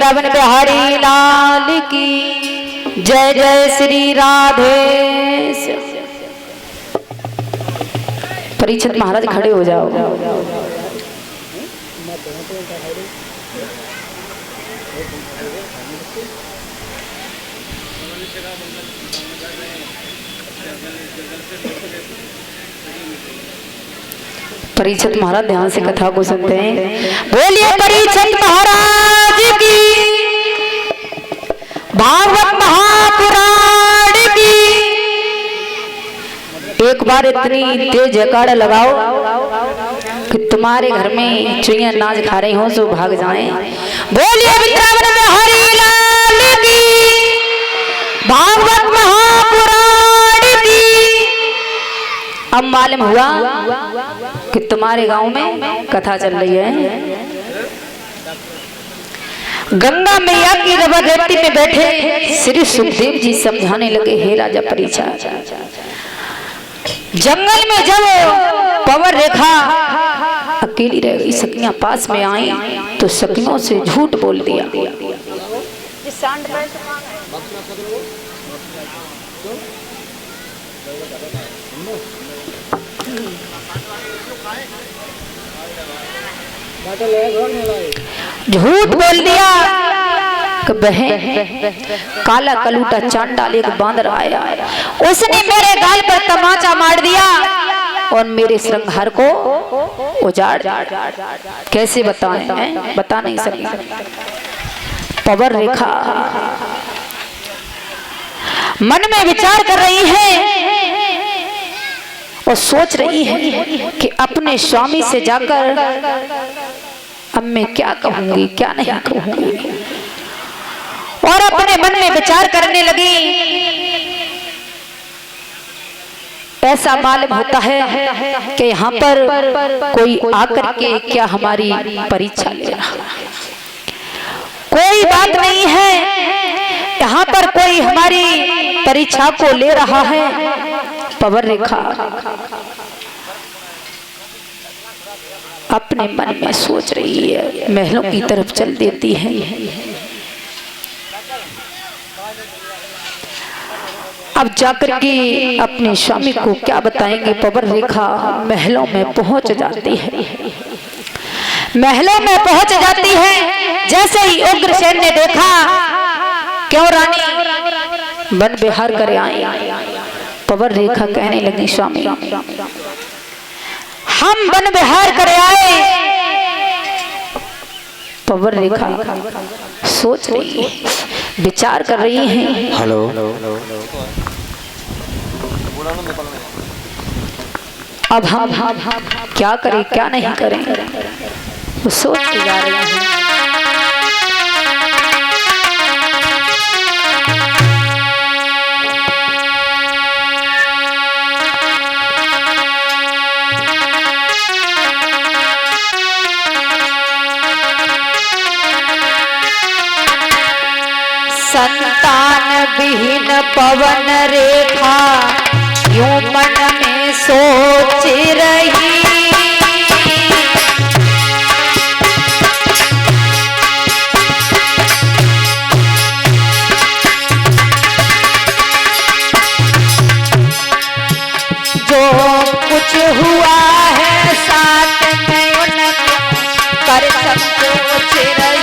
वृंदावन बिहारी लाल की जय। जय श्री राधे। परीक्षित महाराज खड़े हो जाओ। परीक्षित महाराज ध्यान से कथा को सुनते हैं। बोलिए परीक्षित महाराज की, भागवत महापुराण की। एक बार इतनी तेज जयकारा लगाओ कि तुम्हारे घर में चुईया नाच खा रही हो सो भाग जाएं। बोलिए वृंदावन बिहारी लाल की, भागवत महापुराण की। अब मालूम हुआ कि तुम्हारे गांव में कथा चल रही है। गंगा मैया की रवादेवी में बैठे श्री सुखदेव जी समझाने लगे, हे राजा परीक्षित, जंगल में जब पवन रेखा अकेली रह गई, सखियां पास में आई तो सखियों से झूठ बोल दिया। झूठ बोल दिया कि बहन काला कलूटा चांडाल एक बांदर आया, उसने मेरे गाल पर तमाचा मार दिया और मेरे श्रृंगार को उजाड़। कैसे बताएं, बता नहीं सकते। पवन रेखा मन में विचार कर रही है और सोच रही है कि अपने स्वामी से जाकर अब मैं क्या कहूंगी क्या नहीं कहूंगी, और अपने मन में विचार करने लगी। ऐसा मालूम होता है कि यहाँ पर कोई आकर के क्या हमारी परीक्षा ले रहा है। कोई बात नहीं है, यहाँ पर कोई हमारी परीक्षा को ले रहा है। पवन रेखा अपने मन में सोच रही है, महलों की तरफ चल देती है। अब जाकर के अपने स्वामी को क्या बताएंगे। पवन रेखा महलों में पहुंच जाती है। महलों में पहुंच जाती है। जैसे ही उग्रसेन ने देखा, क्यों रानी वन विहार करे आई। पवन रेखा कहने लगी, स्वामी हम वन विहार करे आए। पवन रेखा सोच रही है, विचार कर रही है। हेलो, अब हम क्या करें क्या नहीं करें, वो सोच के जा रही है। संतान विहीन पवन रेखा यूं मन में सोच रही। जो कुछ हुआ है साथ में उनका कर सब सोच रही।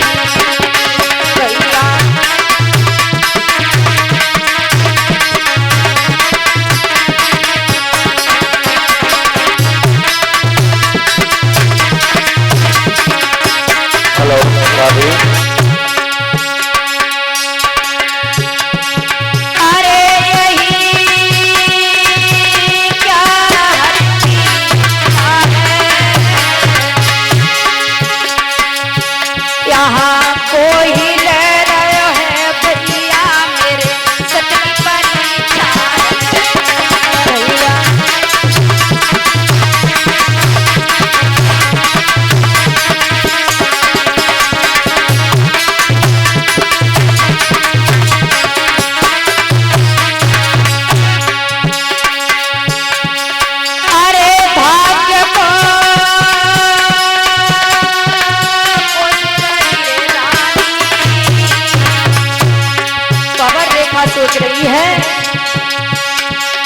रेखा सोच रही है,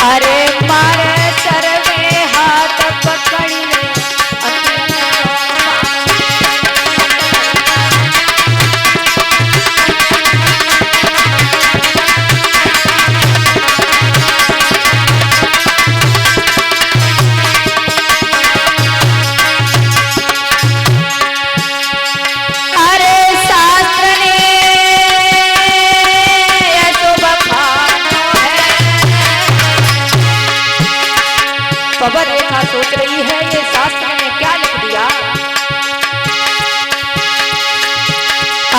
अरे मारे सर में हाथ पकड़ी पवन रेखा सोच रही है ये शास्त्र में क्या लिख दिया।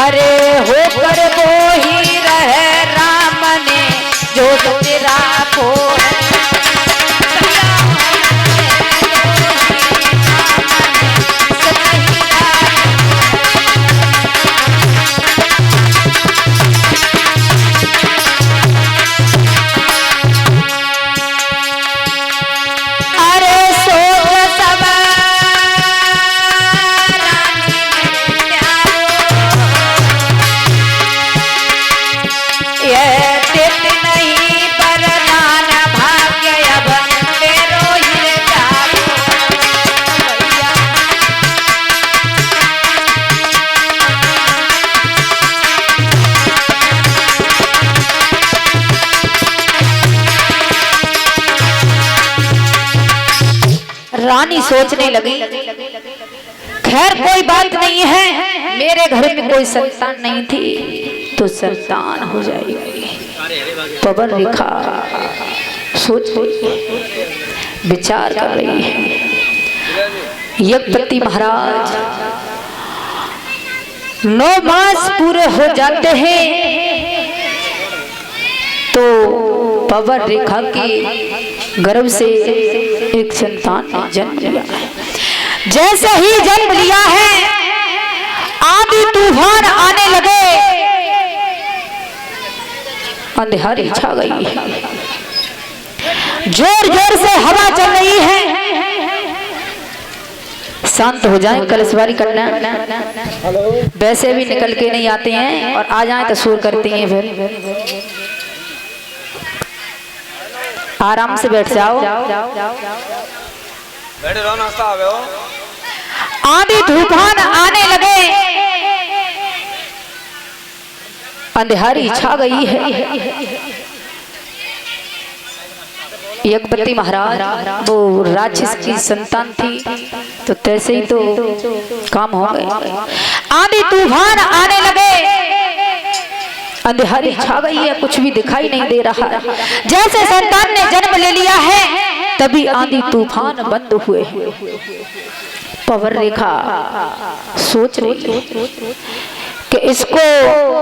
अरे होकर वो ही रहे राम ने जो तेरा को रानी सोचने लगी, खैर कोई बात नहीं है, मेरे घर में कोई संतान नहीं थी तो संतान हो जाएगी। पवन रेखा सोच विचार कर रही है। यज्ञपति महाराज 9 मास पूरे हो जाते हैं तो पवन रेखा की गर्भ से एक संतान ने जन्म लिया है। जैसे ही जन्म लिया है आंधी तूफान आने लगे, अंधेरी छा गई है, जोर जोर से हवा चल रही है। शांत हो जाए, कलशवारी करना वैसे भी निकल के नहीं आते हैं और आ जाए तो शोर करती हैं। फिर आराम से बैठ जाओ, बैठे रहो, नाश्ता आ गया। आंधी तूफान आने लगे, अंधेरी छा गई है। यज्ञपति महाराज वो राक्षस की संतान थी तो तैसे ही तो काम हो गए। आंधी तूफान आने लगे, अंधेरी छा गई है, कुछ भी दिखाई नहीं दे रहा है। जैसे संतान ने जन्म ले लिया है तभी आंधी तूफान बंद हुए। पवन रेखा सोच रही कि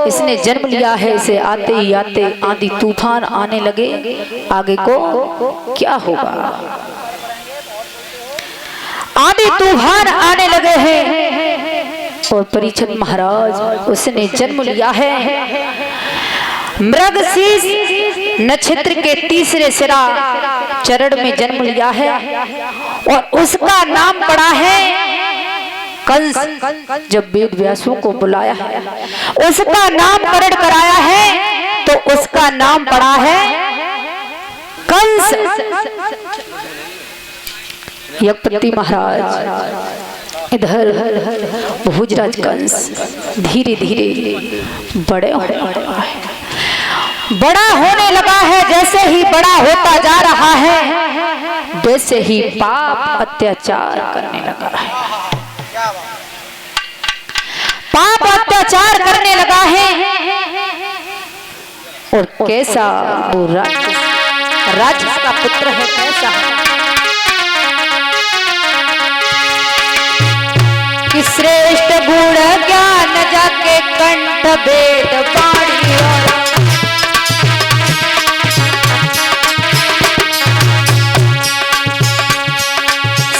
इसने जन्म लिया है, इसे आते ही आते आंधी तूफान आने लगे, आगे को क्या होगा। आंधी तूफान आने लगे हैं और परीक्षित महाराज उसने जन्म लिया है मृगशीर्ष नक्षत्र के तीसरे सिरा चरण में जन्म लिया है और उसका नाम पड़ा है कंस। जब वेद व्यासों को बुलाया है उसका नामकरण कराया है तो उसका नाम पड़ा है कंस। यज्ञपति महाराज इधर भोजराज कंस धीरे धीरे बड़ा होने लगा है। जैसे ही बड़ा होता जा रहा है वैसे ही पाप अत्याचार करने लगा है, पाप अत्याचार करने लगा है। और कैसा वो राक्षस का पुत्र है, कैसा है कि श्रेष्ठ गुण ज्ञान जाके कंठ वेद पाणी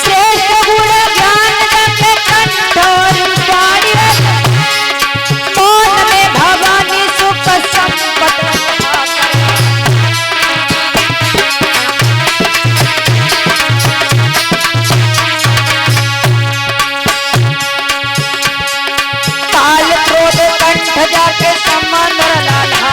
श्रेष्ठ गुण ज्ञान जाके कंठ पाणी मौन में भवानी सुख संपत काल क्रोध कंठ जाके समंदर लाधा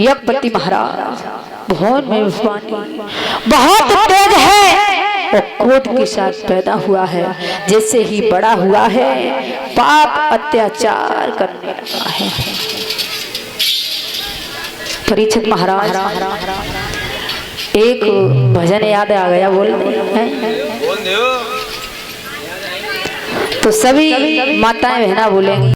यज्ञपति महाराज बहुत मेहरबानी, बहुत तेज है और क्रोध के साथ पैदा हुआ है। जैसे ही बड़ा हुआ है पाप अत्याचार करने लगा है। परीक्षित महाराज एक भजन याद आ गया, बोल दे तो सभी माताएं बहना बोलेंगी।